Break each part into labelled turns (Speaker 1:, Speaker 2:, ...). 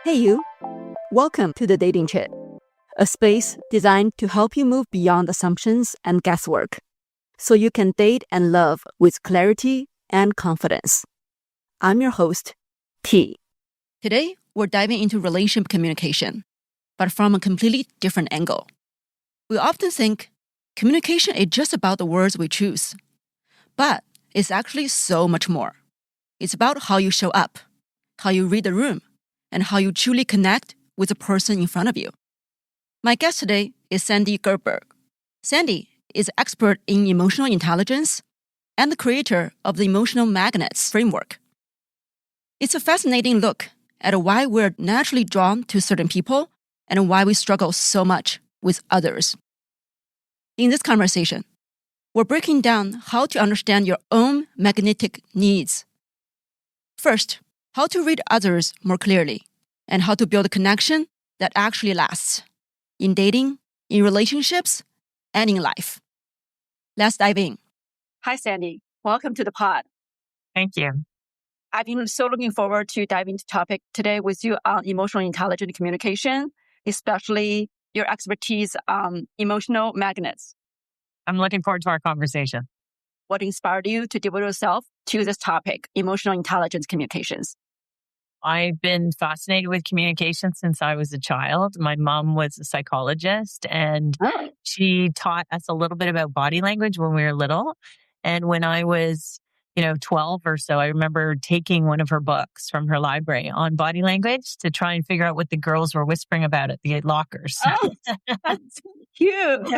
Speaker 1: Hey you, welcome to the Dating Chat, a space designed to help you move beyond assumptions and guesswork, so you can date and love with clarity and confidence. I'm your host, T. Today, we're diving into relationship communication, but from a completely different angle. We often think communication is just about the words we choose, but it's actually so much more. It's about how you show up, how you read the room, and how you truly connect with the person in front of you. My guest today is Sandy Gerber. Sandy is an expert in emotional intelligence and the creator of the Emotional Magnets framework. It's a fascinating look at why we're naturally drawn to certain people and why we struggle so much with others. In this conversation, we're breaking down how to understand your own magnetic needs. First, how to read others more clearly, and how to build a connection that actually lasts in dating, in relationships, and in life. Let's dive in. Hi, Sandy. Welcome to the pod.
Speaker 2: Thank you.
Speaker 1: I've been so looking forward to diving into topic today with you on emotional intelligent communication, especially your expertise on emotional magnets.
Speaker 2: I'm looking forward to our conversation.
Speaker 1: What inspired you to devote yourself to this topic, emotional intelligence communications?
Speaker 2: I've been fascinated with communication since I was a child. My mom was a psychologist and she taught us a little bit about body language when we were little. And when I was, 12 or so, I remember taking one of her books from her library on body language to try and figure out what the girls were whispering about at the lockers.
Speaker 1: Oh, that's cute.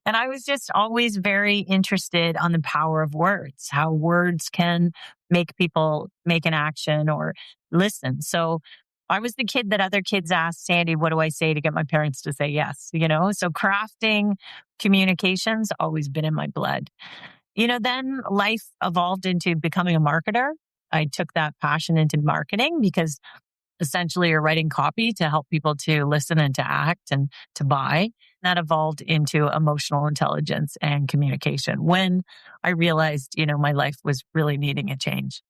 Speaker 2: And I was just always very interested on the power of words, how words can make people make an action or listen. So I was the kid that other kids asked, Sandy, what do I say to get my parents to say yes? So crafting communications always been in my blood. Then life evolved into becoming a marketer. I took that passion into marketing because essentially you're writing copy to help people to listen and to act and to buy. That evolved into emotional intelligence and communication when I realized, my life was really needing a change.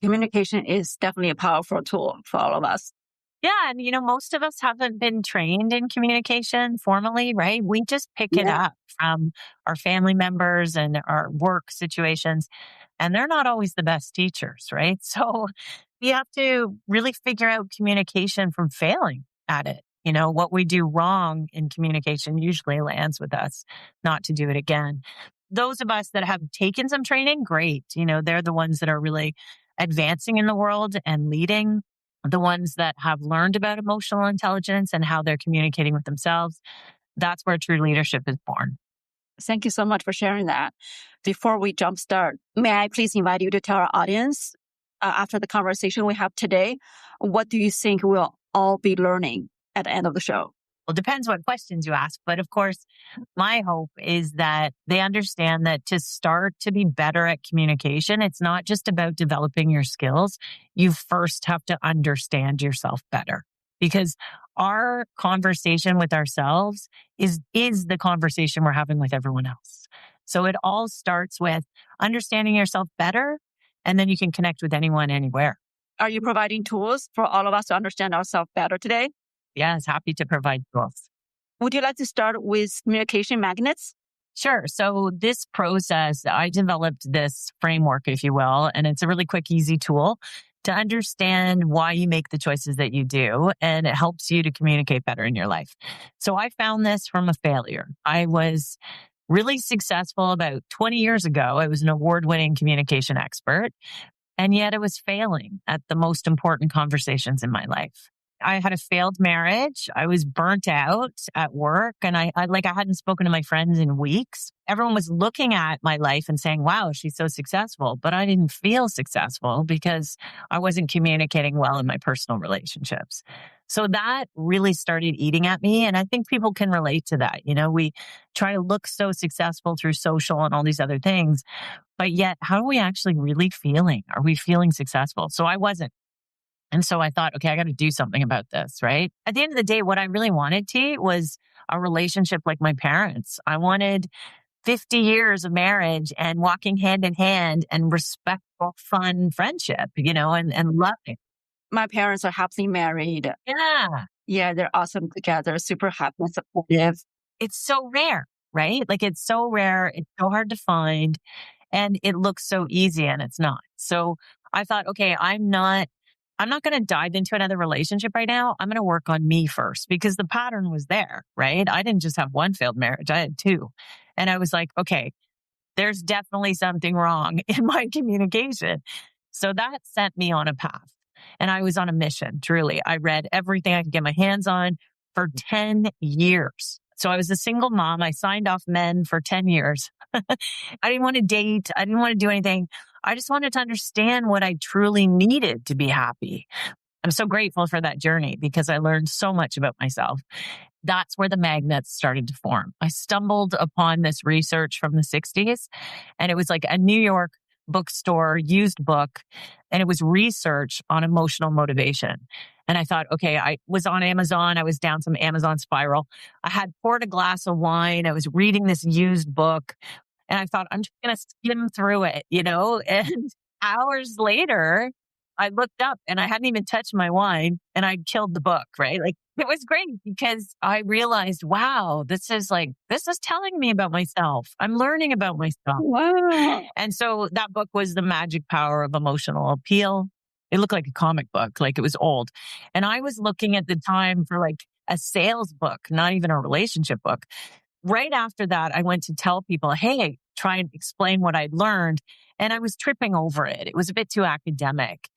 Speaker 1: Communication is definitely a powerful tool for all of us.
Speaker 2: Yeah. And, most of us haven't been trained in communication formally, right? We just pick it up from our family members and our work situations, and they're not always the best teachers, right? So we have to really figure out communication from failing at it. What we do wrong in communication usually lands with us not to do it again. Those of us that have taken some training, great. They're the ones that are really advancing in the world and leading. The ones that have learned about emotional intelligence and how they're communicating with themselves, that's where true leadership is born.
Speaker 1: Thank you so much for sharing that. Before we jumpstart, may I please invite you to tell our audience, after the conversation we have today, what do you think we'll all be learning at the end of the show?
Speaker 2: Well, it depends what questions you ask. But of course, my hope is that they understand that to start to be better at communication, it's not just about developing your skills. You first have to understand yourself better, because our conversation with ourselves is the conversation we're having with everyone else. So it all starts with understanding yourself better, and then you can connect with anyone, anywhere.
Speaker 1: Are you providing tools for all of us to understand ourselves better today?
Speaker 2: Yes, happy to provide tools.
Speaker 1: Would you like to start with communication magnets?
Speaker 2: Sure. So this process, I developed this framework, if you will, and it's a really quick, easy tool to understand why you make the choices that you do, and it helps you to communicate better in your life. So I found this from a failure. I was really successful about 20 years ago. I was an award-winning communication expert, and yet I was failing at the most important conversations in my life. I had a failed marriage. I was burnt out at work, and I hadn't spoken to my friends in weeks. Everyone was looking at my life and saying, wow, she's so successful. But I didn't feel successful because I wasn't communicating well in my personal relationships. So that really started eating at me. And I think people can relate to that. We try to look so successful through social and all these other things, but yet how are we actually really feeling? Are we feeling successful? So I wasn't. And so I thought, okay, I got to do something about this, right? At the end of the day, what I really wanted, T, was a relationship like my parents. I wanted 50 years of marriage and walking hand in hand and respectful, fun friendship, and loving.
Speaker 3: My parents are happily married.
Speaker 2: Yeah.
Speaker 3: Yeah, they're awesome together, super happy and supportive.
Speaker 2: It's so rare, right? Like it's so rare. It's so hard to find and it looks so easy and it's not. So I thought, okay, I'm not going to dive into another relationship right now. I'm going to work on me first because the pattern was there, right? I didn't just have one failed marriage. I had two. And I was like, okay, there's definitely something wrong in my communication. So that sent me on a path and I was on a mission. Truly. I read everything I could get my hands on for 10 years. So I was a single mom. I signed off men for 10 years. I didn't want to date. I didn't want to do anything. I just wanted to understand what I truly needed to be happy. I'm so grateful for that journey because I learned so much about myself. That's where the magnets started to form. I stumbled upon this research from the 60s, and it was like a New York bookstore used book, and it was research on emotional motivation. And I thought, okay, I was on Amazon. I was down some Amazon spiral. I had poured a glass of wine. I was reading this used book, and I thought, I'm just going to skim through it, And hours later, I looked up and I hadn't even touched my wine and I'd killed the book, right? Like it was great because I realized, wow, this is telling me about myself. I'm learning about myself.
Speaker 3: Wow.
Speaker 2: And so that book was The Magic Power of Emotional Appeal. It looked like a comic book, like it was old. And I was looking at the time for like a sales book, not even a relationship book. Right after that, I went to tell people, hey, try and explain what I'd learned. And I was tripping over it. It was a bit too academic.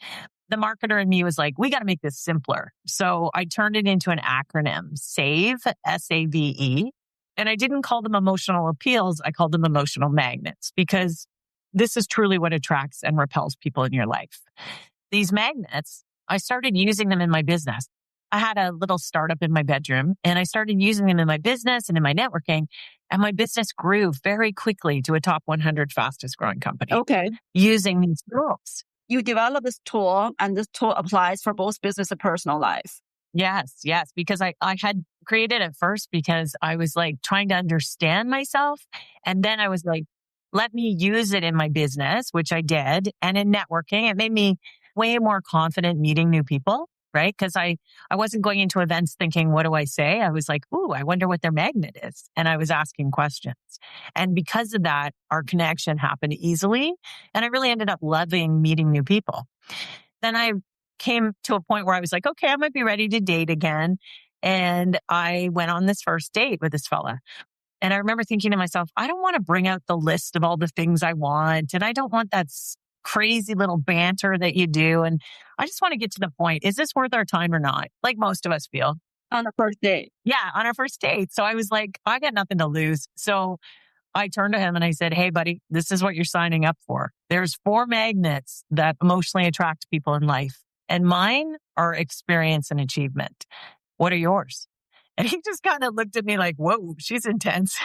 Speaker 2: The marketer in me was like, we got to make this simpler. So I turned it into an acronym, SAVE, SAVE. And I didn't call them emotional appeals. I called them emotional magnets because this is truly what attracts and repels people in your life. These magnets, I started using them in my business. I had a little startup in my bedroom and I started using them in my business and in my networking. And my business grew very quickly to a top 100 fastest growing company.
Speaker 3: Okay.
Speaker 2: Using these tools.
Speaker 3: You develop this tool and this tool applies for both business and personal life.
Speaker 2: Yes. Because I had created it first because I was like trying to understand myself. And then I was like, let me use it in my business, which I did. And in networking, it made me way more confident meeting new people. Right? Because I wasn't going into events thinking, what do I say? I was like, ooh, I wonder what their magnet is. And I was asking questions. And because of that, our connection happened easily. And I really ended up loving meeting new people. Then I came to a point where I was like, okay, I might be ready to date again. And I went on this first date with this fella. And I remember thinking to myself, I don't want to bring out the list of all the things I want. And I don't want that crazy little banter that you do. And I just want to get to the point. Is this worth our time or not? Like most of us feel.
Speaker 3: On the first date.
Speaker 2: Yeah, on our first date. So I was like, I got nothing to lose. So I turned to him and I said, hey, buddy, this is what you're signing up for. There's 4 magnets that emotionally attract people in life. And mine are experience and achievement. What are yours? And he just kind of looked at me like, whoa, she's intense.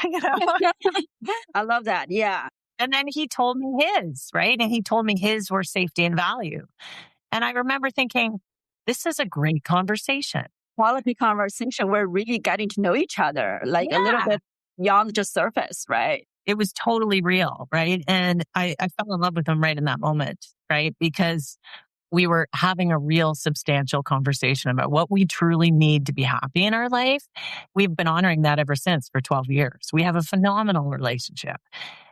Speaker 3: I love that. Yeah.
Speaker 2: And then he told me his, right? And he told me his were safety and value. And I remember thinking, this is a great conversation.
Speaker 3: Quality conversation. We're really getting to know each other, like a little bit beyond just surface, right?
Speaker 2: It was totally real, right? And I fell in love with him right in that moment, right? Because we were having a real substantial conversation about what we truly need to be happy in our life. We've been honoring that ever since for 12 years. We have a phenomenal relationship.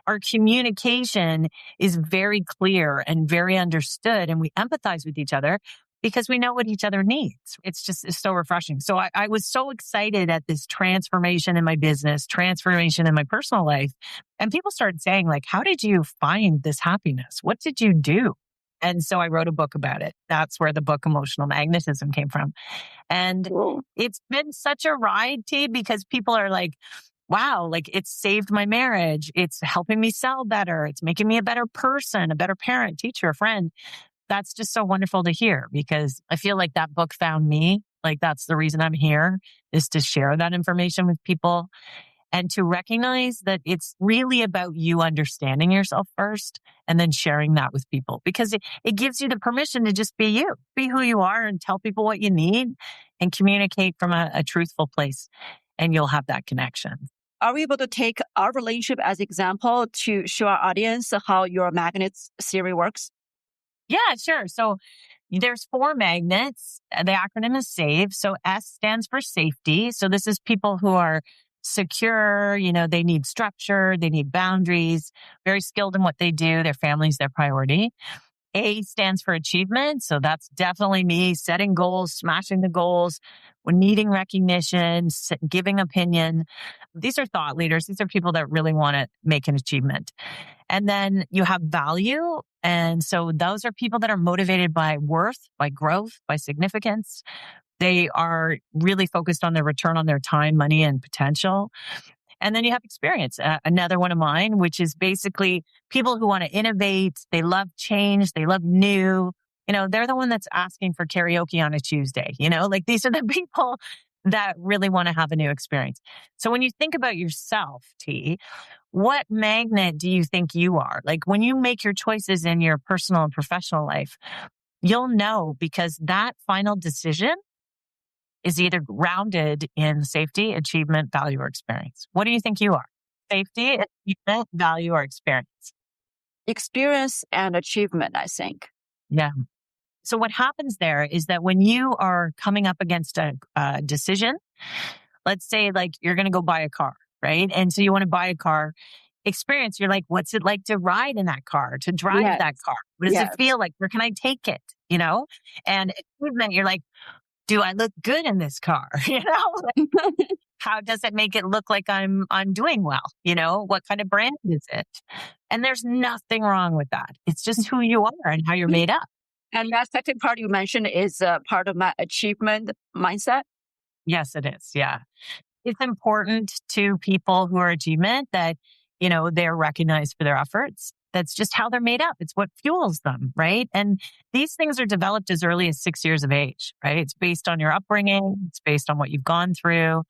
Speaker 2: Our communication is very clear and very understood, and we empathize with each other because we know what each other needs. It's so refreshing. So I was so excited at this transformation in my business, transformation in my personal life. And people started saying, like, how did you find this happiness? What did you do? And so I wrote a book about it. That's where the book Emotional Magnetism came from. And it's been such a ride, T, because people are like, wow, like it's saved my marriage. It's helping me sell better. It's making me a better person, a better parent, teacher, friend. That's just so wonderful to hear because I feel like that book found me. Like that's the reason I'm here, is to share that information with people and to recognize that it's really about you understanding yourself first and then sharing that with people because it gives you the permission to just be you, be who you are and tell people what you need and communicate from a truthful place and you'll have that connection.
Speaker 3: Are we able to take our relationship as example to show our audience how your magnets theory works?
Speaker 2: Yeah, sure. So There's 4 magnets. The acronym is SAVE. So S stands for safety. So this is people who are secure, they need structure, they need boundaries, very skilled in what they do. Their family's their priority. A stands for achievement. So that's definitely me, setting goals, smashing the goals, needing recognition, giving opinion. These are thought leaders. These are people that really want to make an achievement. And then you have value. And so those are people that are motivated by worth, by growth, by significance. They are really focused on their return on their time, money, and potential. And then you have experience, another one of mine, which is basically people who want to innovate. They love change. They love new. They're the one that's asking for karaoke on a Tuesday. These are the people that really want to have a new experience. So when you think about yourself, T, what magnet do you think you are? Like when you make your choices in your personal and professional life, you'll know because that final decision is either grounded in safety, achievement, value, or experience. What do you think you are? Safety, achievement, value, or experience?
Speaker 3: Experience and achievement, I think.
Speaker 2: Yeah. So what happens there is that when you are coming up against a decision, let's say like you're going to go buy a car, right? And so you want to buy a car. Experience, you're like, what's it like to ride in that car, to drive that car? What does it feel like? Where can I take it? And achievement, you're like, do I look good in this car? How does it make it look like I'm doing well? What kind of brand is it? And there's nothing wrong with that. It's just who you are and how you're made up.
Speaker 3: And that second part you mentioned is part of my achievement mindset.
Speaker 2: Yes, it is. Yeah. It's important to people who are achievement that, they're recognized for their efforts. That's just how they're made up. It's what fuels them, right? And these things are developed as early as 6 years of age, right? It's based on your upbringing. It's based on what you've gone through,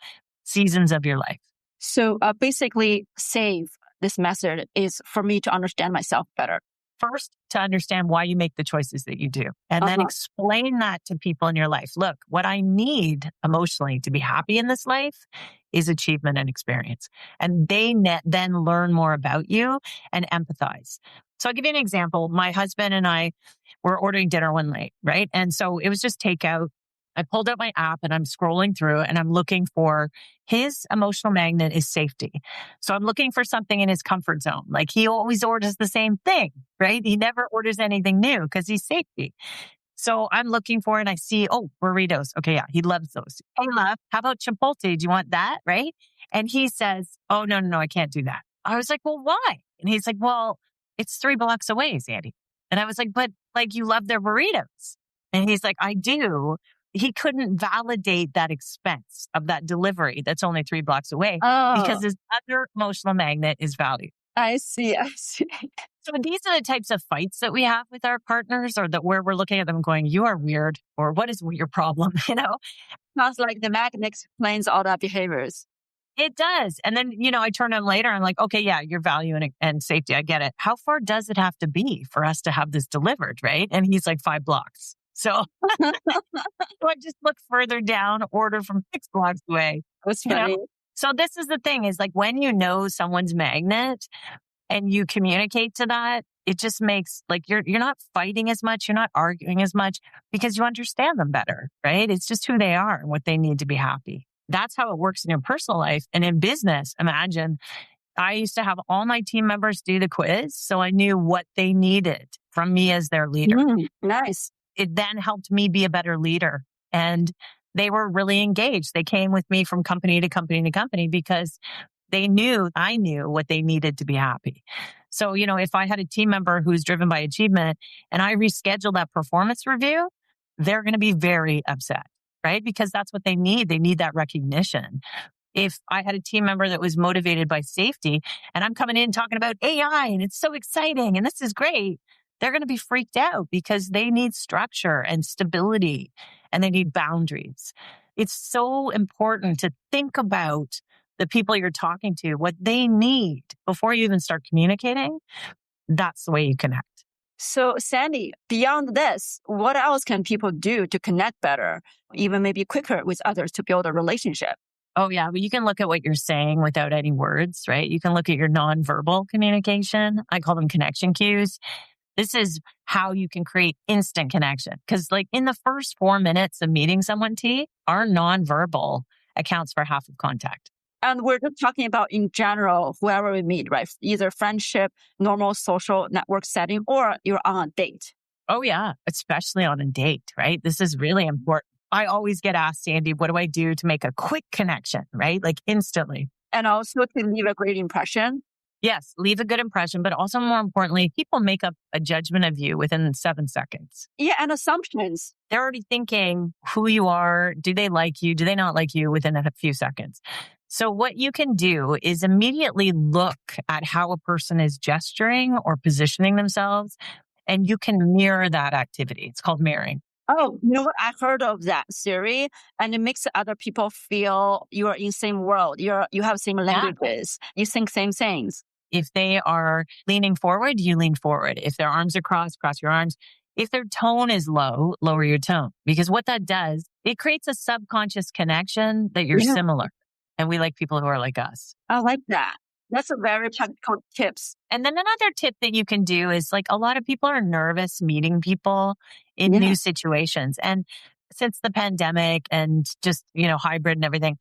Speaker 2: seasons of your life.
Speaker 3: So basically, SAVE, this method is for me to understand myself better.
Speaker 2: First, to understand why you make the choices that you do, and then explain that to people in your life. Look, what I need emotionally to be happy in this life is achievement and experience. And they then learn more about you and empathize. So I'll give you an example. My husband and I were ordering dinner one night, right? And so it was just takeout. I pulled out my app and I'm scrolling through and I'm looking for his emotional magnet is safety. So I'm looking for something in his comfort zone. Like he always orders the same thing, right? He never orders anything new because he's safety. So I'm looking for it and I see, burritos. Okay, yeah, he loves those. Hey, love, how about Chipotle? Do you want that, right? And he says, oh, no, I can't do that. I was like, well, why? And he's like, well, it's 3 blocks away, Sandy. And I was like, but like you love their burritos. And he's like, I do. He couldn't validate that expense of that delivery that's only 3 blocks away because his other emotional magnet is value.
Speaker 3: I see.
Speaker 2: So these are the types of fights that we have with our partners or that where we're looking at them going, you are weird, or what is your problem?
Speaker 3: Sounds like the magnet explains all the behaviors.
Speaker 2: It does. And then, I turn to him later. I'm like, okay, yeah, your value and safety. I get it. How far does it have to be for us to have this delivered? Right. And he's like 5 blocks. So I just look further down, order from 6 blocks away.
Speaker 3: That's funny.
Speaker 2: So this is the thing is like when you know someone's magnet and you communicate to that, it just makes like you're not fighting as much. You're not arguing as much because you understand them better, right? It's just who they are and what they need to be happy. That's how it works in your personal life. And in business, imagine I used to have all my team members do the quiz. So I knew what they needed from me as their leader.
Speaker 3: Nice.
Speaker 2: It then helped me be a better leader. And they were really engaged. They came with me from company to company to company because I knew what they needed to be happy. So, if I had a team member who's driven by achievement and I reschedule that performance review, they're going to be very upset, right? Because that's what they need. They need that recognition. If I had a team member that was motivated by safety and I'm coming in talking about AI and it's so exciting and this is great, they're going to be freaked out because they need structure and stability and they need boundaries. It's so important to think about the people you're talking to, what they need before you even start communicating. That's the way you connect.
Speaker 3: So Sandy, beyond this, what else can people do to connect better, even maybe quicker with others to build a relationship?
Speaker 2: Oh, yeah. Well, you can look at what you're saying without any words, right? You can look at your nonverbal communication. I call them connection cues. This is how you can create instant connection. Because like in the first 4 minutes of meeting someone, our nonverbal accounts for half of contact.
Speaker 3: And we're just talking about in general, whoever we meet, right? Either friendship, normal social network setting, or you're on a date.
Speaker 2: Oh yeah, especially on a date, right? This is really important. I always get asked, Sandy, what do I do to make a quick connection, right? Like instantly.
Speaker 3: And also to leave a great impression.
Speaker 2: Yes, leave a good impression, but also more importantly, people make up a judgment of you within 7 seconds.
Speaker 3: Yeah, and assumptions.
Speaker 2: They're already thinking who you are. Do they like you? Do they not like you within a few seconds? So what you can do is immediately look at how a person is gesturing or positioning themselves, and you can mirror that activity. It's called mirroring.
Speaker 3: Oh, you know what? I heard of that theory, and it makes other people feel you are in same world. You have same languages. You think same things.
Speaker 2: If they are leaning forward, you lean forward. If their arms are crossed, cross your arms. If their tone is low, lower your tone. Because what that does, it creates a subconscious connection that you're similar. And we like people who are like us.
Speaker 3: I like that. That's a very practical tips.
Speaker 2: And then another tip that you can do is like a lot of people are nervous meeting people in new situations. And since the pandemic and just, hybrid and everything,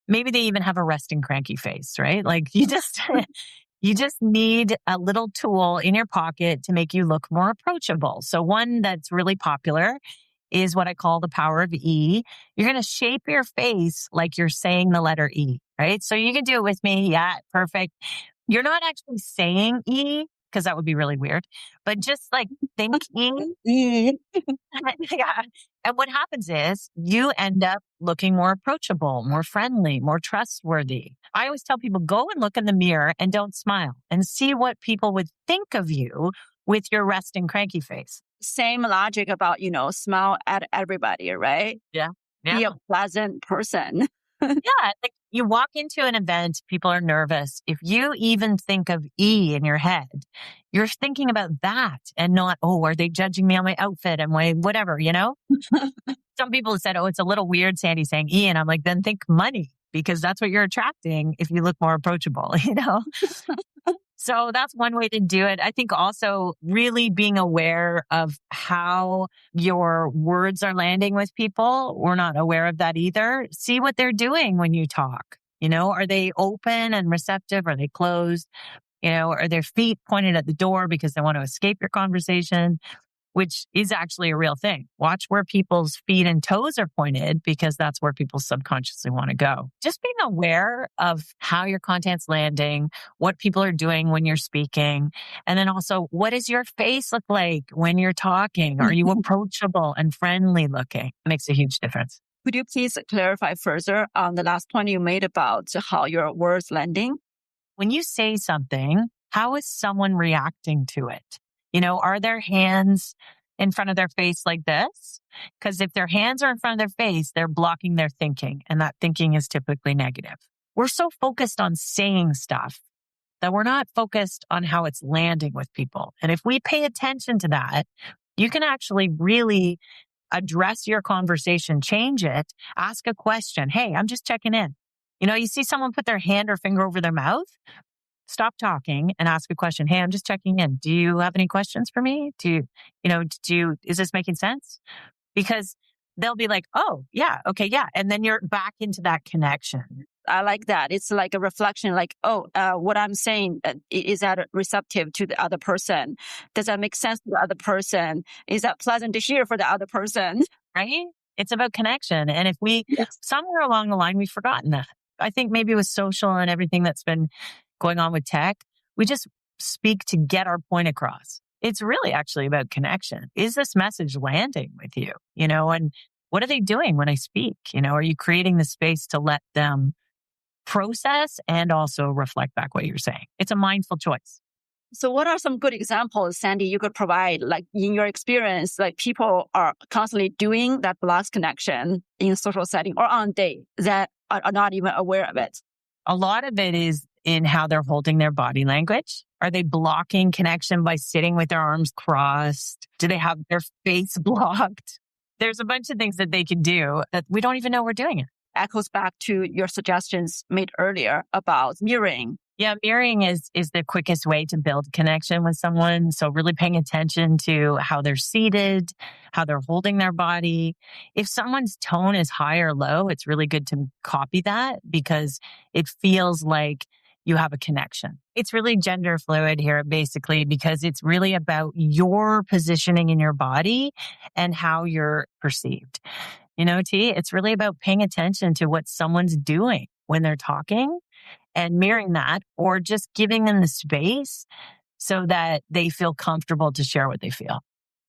Speaker 2: maybe they even have a resting cranky face, right? Like you just need a little tool in your pocket to make you look more approachable. So one that's really popular is what I call the power of E. You're going to shape your face like you're saying the letter E, right? So you can do it with me. Yeah, perfect. You're not actually saying E because that would be really weird, but just like think E. Yeah. And what happens is you end up looking more approachable, more friendly, more trustworthy. I always tell people, go and look in the mirror and don't smile and see what people would think of you with your resting cranky face.
Speaker 3: Same logic about, smile at everybody, right?
Speaker 2: Yeah.
Speaker 3: Be a pleasant person.
Speaker 2: Yeah. Like you walk into an event, people are nervous. If you even think of E in your head, you're thinking about that and not, are they judging me on my outfit and my whatever, Some people have said, it's a little weird, Sandy saying E. And I'm like, then think money because that's what you're attracting if you look more approachable, So that's one way to do it. I think also really being aware of how your words are landing with people. We're not aware of that either. See what they're doing when you talk. Are they open and receptive? Are they closed? Are their feet pointed at the door because they want to escape your conversation? Which is actually a real thing. Watch where people's feet and toes are pointed because that's where people subconsciously want to go. Just being aware of how your content's landing, what people are doing when you're speaking, and then also what does your face look like when you're talking? Are you approachable and friendly looking? It makes a huge difference.
Speaker 3: Could you please clarify further on the last point you made about how your words landing?
Speaker 2: When you say something, how is someone reacting to it? Are their hands in front of their face like this? Because if their hands are in front of their face, they're blocking their thinking. And that thinking is typically negative. We're so focused on saying stuff that we're not focused on how it's landing with people. And if we pay attention to that, you can actually really address your conversation, change it, ask a question. Hey, I'm just checking in. You see someone put their hand or finger over their mouth. Stop talking and ask a question. Hey, I'm just checking in. Do you have any questions for me? Is this making sense? Because they'll be like, oh, yeah, okay, yeah. And then you're back into that connection.
Speaker 3: I like that. It's like a reflection, like, what I'm saying, is that receptive to the other person? Does that make sense to the other person? Is that pleasant to hear for the other person?
Speaker 2: Right? It's about connection. And if somewhere along the line, we've forgotten that. I think maybe with social and everything that's been going on with tech, we just speak to get our point across. It's really actually about connection. Is this message landing with you? And what are they doing when I speak? Are you creating the space to let them process and also reflect back what you're saying? It's a mindful choice.
Speaker 3: So what are some good examples, Sandy, you could provide, like in your experience, like people are constantly doing that blocks connection in social setting or on date that are not even aware of it?
Speaker 2: A lot of it is in how they're holding their body language. Are they blocking connection by sitting with their arms crossed? Do they have their face blocked? There's a bunch of things that they can do that we don't even know we're doing it.
Speaker 3: Echoes back to your suggestions made earlier about mirroring.
Speaker 2: Yeah, mirroring is the quickest way to build connection with someone. So really paying attention to how they're seated, how they're holding their body. If someone's tone is high or low, it's really good to copy that because it feels like you have a connection. It's really gender fluid here, basically, because it's really about your positioning in your body and how you're perceived. T, it's really about paying attention to what someone's doing when they're talking and mirroring that, or just giving them the space so that they feel comfortable to share what they feel.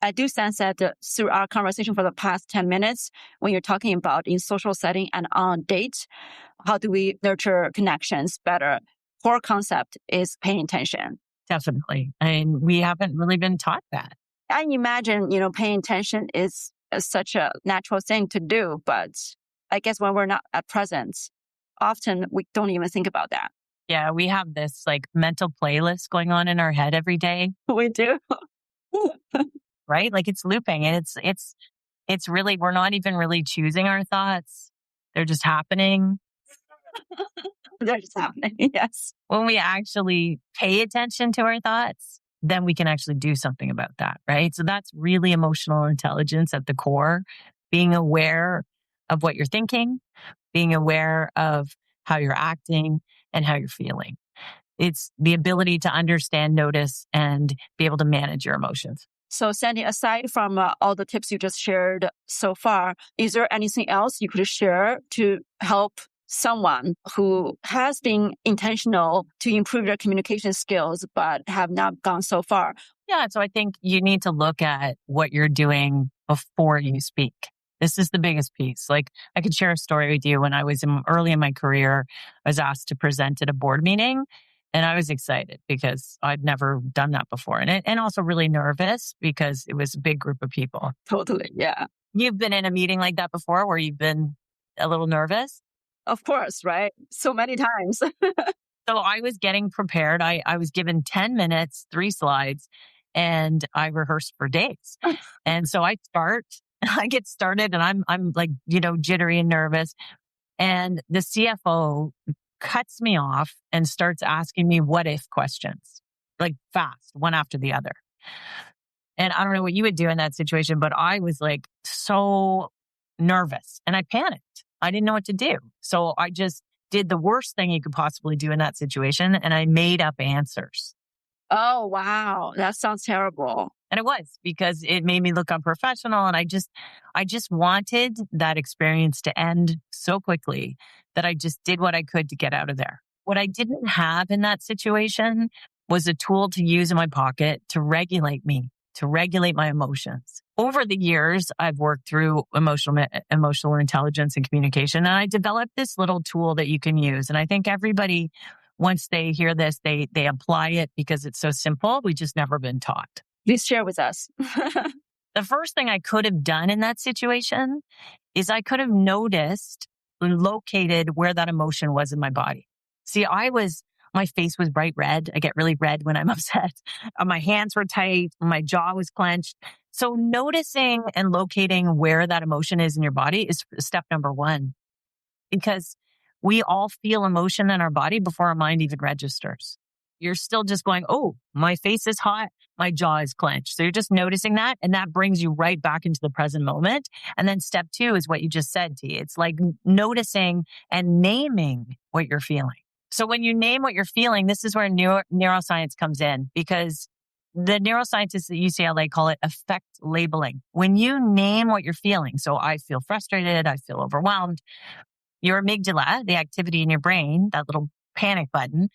Speaker 3: I do sense that through our conversation for the past 10 minutes, when you're talking about in social setting and on date, how do we nurture connections better? Core concept is paying attention.
Speaker 2: Definitely. And we haven't really been taught that.
Speaker 3: I imagine, paying attention is such a natural thing to do, but I guess when we're not at present, often we don't even think about that.
Speaker 2: Yeah, we have this mental playlist going on in our head every day.
Speaker 3: We do.
Speaker 2: Right? It's looping and it's really, we're not even really choosing our thoughts. They're just happening.
Speaker 3: They're just happening. Yes.
Speaker 2: When we actually pay attention to our thoughts, then we can actually do something about that, right? So that's really emotional intelligence at the core, being aware of what you're thinking, being aware of how you're acting and how you're feeling. It's the ability to understand, notice, and be able to manage your emotions.
Speaker 3: So Sandy, aside from all the tips you just shared so far, is there anything else you could share to help someone who has been intentional to improve their communication skills, but have not gone so far?
Speaker 2: Yeah. So I think you need to look at what you're doing before you speak. This is the biggest piece. I could share a story with you. When I was early in my career, I was asked to present at a board meeting. And I was excited because I'd never done that before. And also really nervous because it was a big group of people.
Speaker 3: Totally. Yeah.
Speaker 2: You've been in a meeting like that before where you've been a little nervous?
Speaker 3: Of course, right? So many times.
Speaker 2: So I was getting prepared. I was given 10 minutes, 3 slides, and I rehearsed for days. And so I get started and I'm jittery and nervous. And the CFO cuts me off and starts asking me what if questions, fast, one after the other. And I don't know what you would do in that situation, but I was so nervous and I panicked. I didn't know what to do. So I just did the worst thing you could possibly do in that situation. And I made up answers.
Speaker 3: Oh, wow. That sounds terrible.
Speaker 2: And it was because it made me look unprofessional. And I just wanted that experience to end so quickly that I just did what I could to get out of there. What I didn't have in that situation was a tool to use in my pocket to regulate me, to regulate my emotions. Over the years, I've worked through emotional intelligence and communication, and I developed this little tool that you can use. And I think everybody, once they hear this, they apply it because it's so simple. We just never been taught.
Speaker 3: Please share with us.
Speaker 2: The first thing I could have done in that situation is I could have noticed and located where that emotion was in my body. See, my face was bright red. I get really red when I'm upset. My hands were tight. My jaw was clenched. So noticing and locating where that emotion is in your body is step number 1. Because we all feel emotion in our body before our mind even registers. You're still just going, oh, my face is hot. My jaw is clenched. So you're just noticing that. And that brings you right back into the present moment. And then step 2 is what you just said, T. It's noticing and naming what you're feeling. So when you name what you're feeling, this is where neuroscience comes in, because the neuroscientists at UCLA call it affect labeling. When you name what you're feeling, so I feel frustrated, I feel overwhelmed, your amygdala, the activity in your brain, that little panic button,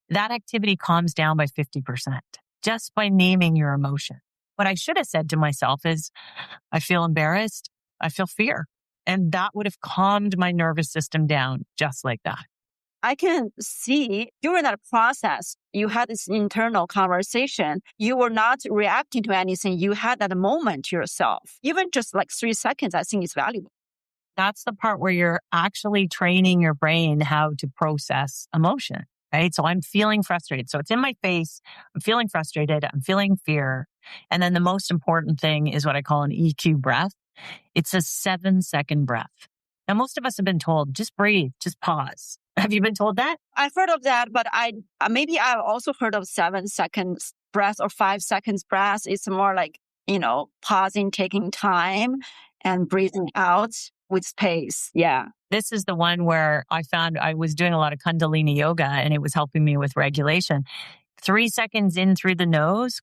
Speaker 2: that activity calms down by 50% just by naming your emotion. What I should have said to myself is, I feel embarrassed, I feel fear. And that would have calmed my nervous system down just like that.
Speaker 3: I can see during that process, you had this internal conversation. You were not reacting to anything. You had that moment to yourself. Even just 3 seconds, I think is valuable.
Speaker 2: That's the part where you're actually training your brain how to process emotion, right? So I'm feeling frustrated. So it's in my face. I'm feeling frustrated. I'm feeling fear. And then the most important thing is what I call an EQ breath. It's a 7-second breath. Now, most of us have been told, just breathe, just pause. Have you been told that?
Speaker 3: I've heard of that, but maybe I've also heard of 7 seconds breath or 5 seconds breath. It's more like, pausing, taking time and breathing out with space. Yeah.
Speaker 2: This is the one where I found I was doing a lot of Kundalini yoga and it was helping me with regulation. 3 seconds in through the nose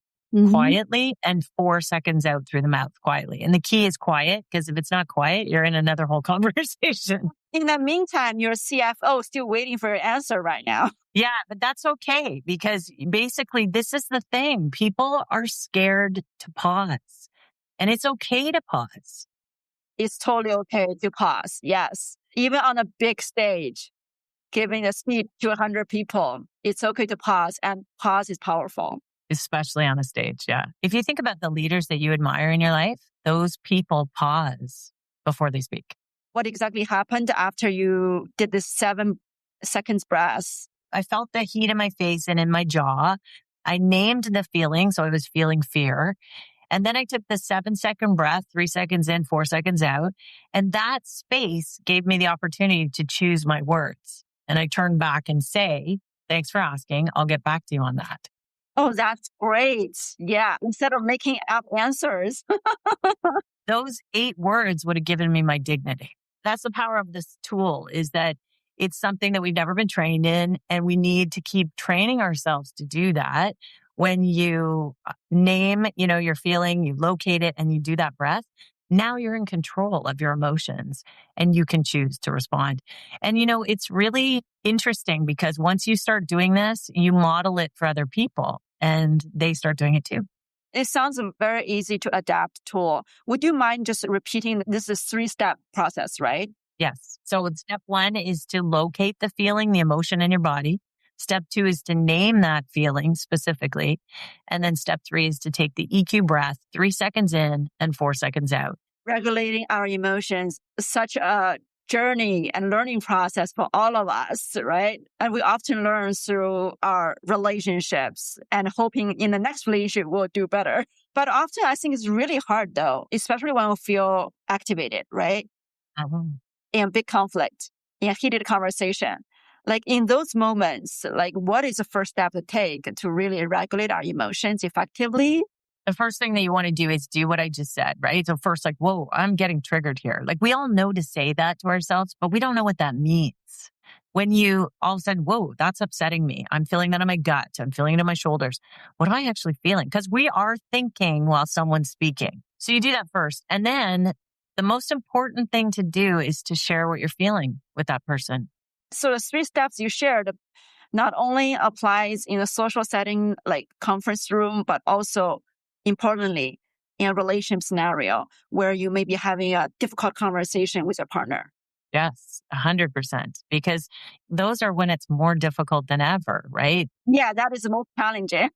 Speaker 2: quietly and 4 seconds out through the mouth quietly. And the key is quiet, because if it's not quiet, you're in another whole conversation.
Speaker 3: In the meantime, your CFO is still waiting for your answer right now.
Speaker 2: Yeah, but that's okay, because basically this is the thing. People are scared to pause, and it's okay to pause.
Speaker 3: It's totally okay to pause. Yes. Even on a big stage, giving a speech to 100 people, it's okay to pause, and pause is powerful.
Speaker 2: Especially on a stage, yeah. If you think about the leaders that you admire in your life, those people pause before they speak.
Speaker 3: What exactly happened after you did this 7 seconds breath?
Speaker 2: I felt the heat in my face and in my jaw. I named the feeling, so I was feeling fear. And then I took the 7-second breath, 3 seconds in, 4 seconds out. And that space gave me the opportunity to choose my words. And I turned back and say, thanks for asking. I'll get back to you on that.
Speaker 3: Oh, that's great. Yeah. Instead of making up answers.
Speaker 2: Those 8 words would have given me my dignity. That's the power of this tool, is that it's something that we've never been trained in, and we need to keep training ourselves to do that. When you name, your feeling, you locate it, and you do that breath, now you're in control of your emotions and you can choose to respond. And, it's really interesting, because once you start doing this, you model it for other people and they start doing it too.
Speaker 3: It sounds a very easy to adapt tool. Would you mind just repeating? This is 3-step process, right?
Speaker 2: Yes. So step 1 is to locate the feeling, the emotion in your body. Step 2 is to name that feeling specifically. And then step 3 is to take the EQ breath, 3 seconds in and 4 seconds out.
Speaker 3: Regulating our emotions, such a journey and learning process for all of us, right? And we often learn through our relationships and hoping in the next relationship we'll do better. But often I think it's really hard though, especially when we feel activated, right? In big conflict, in a heated conversation. Like in those moments, what is the first step to take to really regulate our emotions effectively?
Speaker 2: The first thing that you want to do is do what I just said, right? So first, whoa, I'm getting triggered here. We all know to say that to ourselves, but we don't know what that means. When you all of a sudden, whoa, that's upsetting me. I'm feeling that in my gut. I'm feeling it in my shoulders. What am I actually feeling? Because we are thinking while someone's speaking. So you do that first. And then the most important thing to do is to share what you're feeling with that person.
Speaker 3: So the 3 steps you shared not only applies in a social setting like conference room, but also importantly in a relationship scenario where you may be having a difficult conversation with your partner.
Speaker 2: Yes, 100%. Because those are when it's more difficult than ever, right?
Speaker 3: Yeah, that is the most challenging.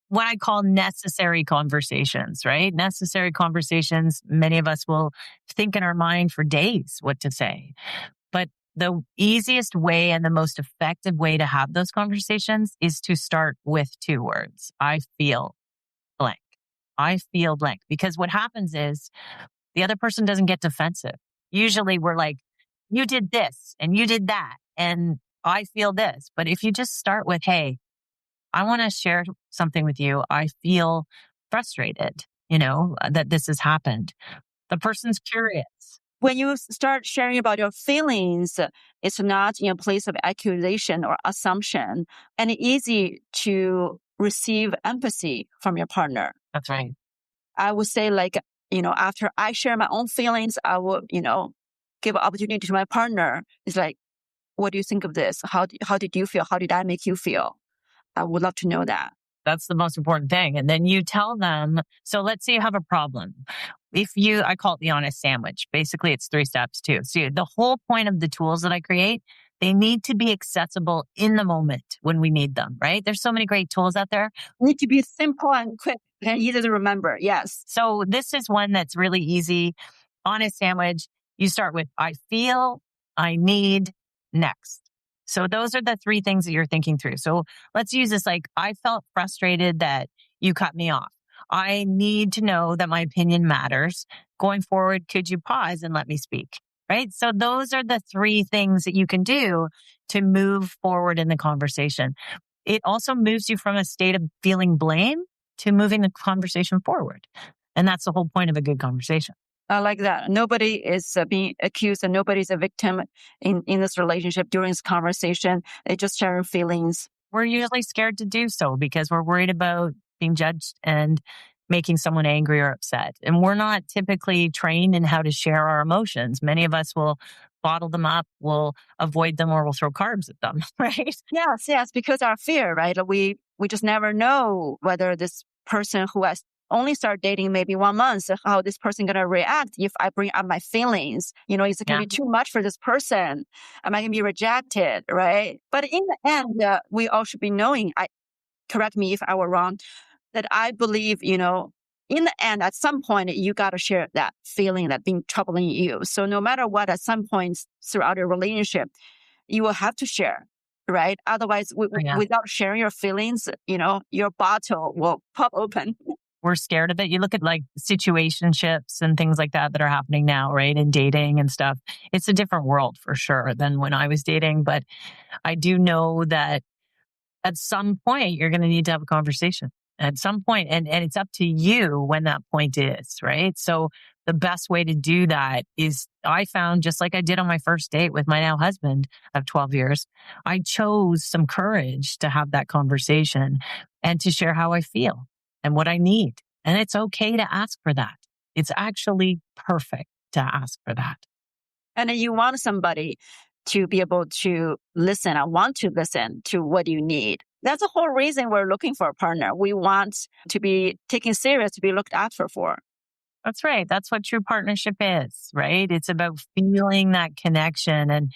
Speaker 2: What I call necessary conversations, right? Necessary conversations, many of us will think in our mind for days what to say. But the easiest way and the most effective way to have those conversations is to start with 2 words. I feel blank. I feel blank. Because what happens is the other person doesn't get defensive. Usually we're like, you did this and you did that and I feel this. But if you just start with, hey, I want to share something with you. I feel frustrated, that this has happened. The person's curious.
Speaker 3: When you start sharing about your feelings, it's not in a place of accusation or assumption, and easy to receive empathy from your partner.
Speaker 2: That's right.
Speaker 3: I would say after I share my own feelings, I would, give an opportunity to my partner. It's like, what do you think of this? How did you feel? How did I make you feel? I would love to know that.
Speaker 2: That's the most important thing. And then you tell them, so let's say you have a problem. I call it the honest sandwich. Basically, it's 3 steps too. So the whole point of the tools that I create, they need to be accessible in the moment when we need them, right? There's so many great tools out there.
Speaker 3: Need to be simple and quick and easy to remember. Yes.
Speaker 2: So this is one that's really easy. Honest sandwich. You start with, I feel, I need, next. So those are the 3 things that you're thinking through. So let's use this I felt frustrated that you cut me off. I need to know that my opinion matters. Going forward, could you pause and let me speak? right? So those are the 3 things that you can do to move forward in the conversation. It also moves you from a state of feeling blame to moving the conversation forward. And that's the whole point of a good conversation.
Speaker 3: I like that. Nobody is being accused and nobody's a victim in this relationship during this conversation. They just share feelings.
Speaker 2: We're usually scared to do so because we're worried about being judged and making someone angry or upset. And we're not typically trained in how to share our emotions. Many of us will bottle them up, will avoid them, or will throw carbs at them, right?
Speaker 3: Yes, because our fear, right? We just never know whether this person who has only started dating maybe 1 month, how this person going to react if I bring up my feelings. Is it going to be too much for this person? Am I going to be rejected, right? But in the end, we all should be knowing, correct me if I were wrong, that I believe, in the end, at some point, you got to share that feeling that been troubling you. So no matter what, at some points throughout your relationship, you will have to share, right? Otherwise, without sharing your feelings, your bottle will pop open.
Speaker 2: We're scared of it. You look at like situationships and things like that are happening now, right? And dating and stuff. It's a different world for sure than when I was dating. But I do know that at some point, you're going to need to have a conversation at some point. And it's up to you when that point is, right? So the best way to do that is, I found, just like I did on my first date with my now husband of 12 years, I chose some courage to have that conversation and to share how I feel and what I need. And it's okay to ask for that. It's actually perfect to ask for that.
Speaker 3: And then you want somebody to be able to listen. I want to listen to what you need. That's the whole reason we're looking for a partner. We want to be taken serious, to be looked after for.
Speaker 2: That's right. That's what true partnership is, right? It's about feeling that connection. And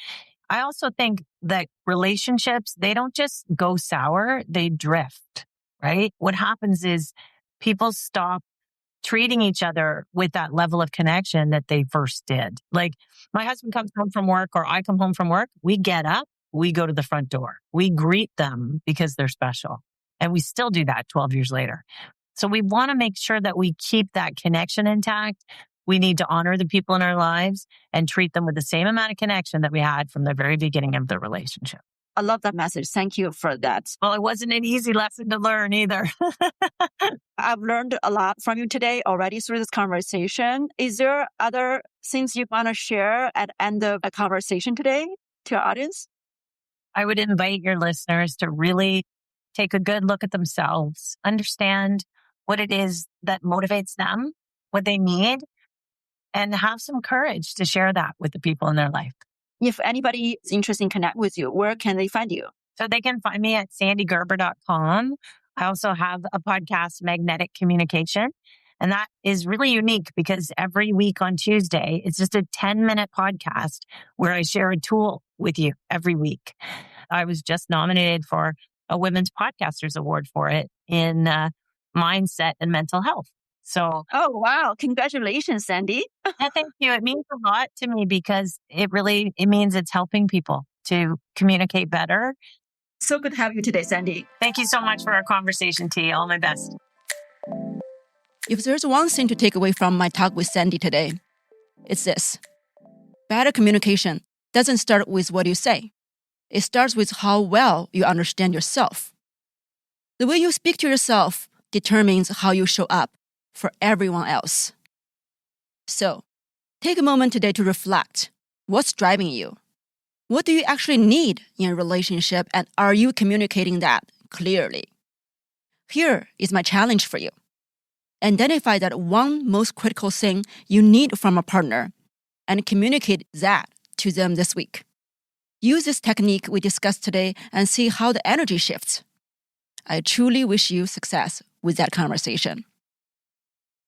Speaker 2: I also think that relationships, they don't just go sour, they drift, right? What happens is people stop treating each other with that level of connection that they first did. Like, my husband comes home from work or I come home from work, we get up, we go to the front door. We greet them because they're special. And we still do that 12 years later. So we want to make sure that we keep that connection intact. We need to honor the people in our lives and treat them with the same amount of connection that we had from the very beginning of the relationship.
Speaker 3: I love that message. Thank you for that.
Speaker 2: Well, it wasn't an easy lesson to learn either.
Speaker 3: I've learned a lot from you today already through this conversation. Is there other things you want to share at the end of a conversation today to our audience?
Speaker 2: I would invite your listeners to really take a good look at themselves, understand what it is that motivates them, what they need, and have some courage to share that with the people in their life.
Speaker 3: If anybody is interested in connect with you, where can they find you?
Speaker 2: So they can find me at sandygerber.com. I also have a podcast, Magnetic Communication. And that is really unique because every week on Tuesday, it's just a 10-minute podcast where I share a tool with you every week. I was just nominated for a Women's Podcasters Award for it in mindset and mental health. So,
Speaker 3: oh, wow. Congratulations, Sandy.
Speaker 2: Yeah, thank you. It means a lot to me because it means it's helping people to communicate better.
Speaker 3: So good to have you today, Sandy.
Speaker 2: Thank you so much for our conversation, T. All my best.
Speaker 1: If there's one thing to take away from my talk with Sandy today, it's this. Better communication doesn't start with what you say. It starts with how well you understand yourself. The way you speak to yourself determines how you show up for everyone else. So, take a moment today to reflect. What's driving you? What do you actually need in a relationship, and are you communicating that clearly? Here is my challenge for you. Identify that one most critical thing you need from a partner and communicate that to them this week. Use this technique we discussed today and see how the energy shifts. I truly wish you success with that conversation.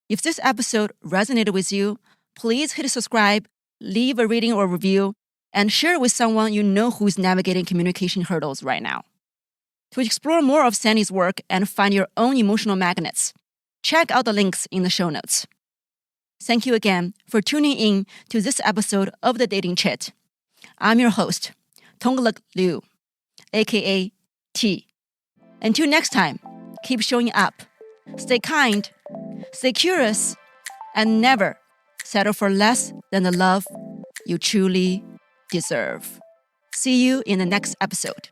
Speaker 1: If this episode resonated with you, please hit subscribe, leave a rating or review, and share it with someone you know who is navigating communication hurdles right now. To explore more of Sandy's work and find your own emotional magnets, check out the links in the show notes. Thank you again for tuning in to this episode of The Dating Chit. I'm your host, Tonglek Liu, aka T. Until next time, keep showing up, stay kind, stay curious, and never settle for less than the love you truly deserve. See you in the next episode.